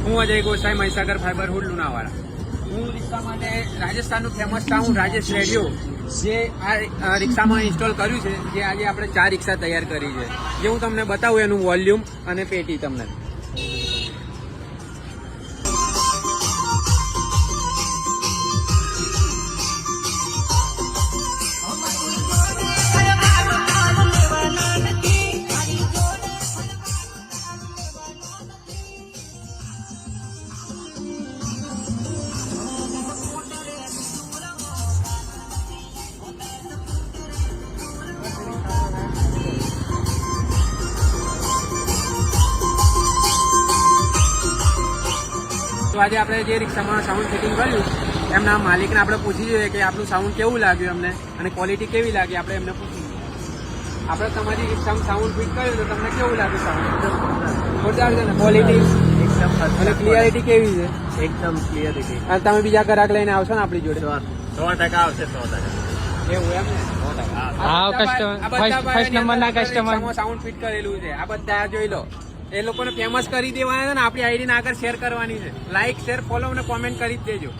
હું Ajay Gosai, Mahisagar fibre hood Lunawada. હું રિક્ષા માટે રાજસ્થાનનું ફેમસ સાઉન્ડ રાજેશ રેડિયો જે આ રિક્ષામાં ઇન્સ્ટોલ કર્યું છે, જે આજે આપણે 4 રિક્ષા તૈયાર કરી છે, જે હું તમને બતાવું એનું વોલ્યુમ અને પેટી તમને. તો આજે આપણે જે રિક્ષામાં સાઉન્ડ ફિટિંગ કર્યું એમના માલિકને આપણે પૂછી જોઈએ કે આપણું સાઉન્ડ કેવું લાગ્યું અમને અને ક્વોલિટી કેવી લાગી. આપણે એમને પૂછીએ. આપણે તમારી રિક્ષામાં સાઉન્ડ ફિટ કર્યું તો તમને કેવું લાગ્યું સાઉન્ડ? જોરદાર છે ને ક્વોલિટી એકદમ, અને ક્લિયરિટી કેવી છે? એકદમ ક્લિયરિટી. અને તમે બીજા ગ્રાહક લઈને આવશો ને આપણી જોડે? 100% આવશે, 100%. એવું એમ ને? ફર્સ્ટ નંબરના કસ્ટમર સાઉન્ડ ફિટ કરેલું છે. આ બધા જોઈ લો. એ લોકોને ફેમસ કરી દેવાના છે ને, આપણી આઈડીને આગળ શેર કરવાની છે. લાઈક, શેર, ફોલો અને કોમેન્ટ કરી જ દેજો.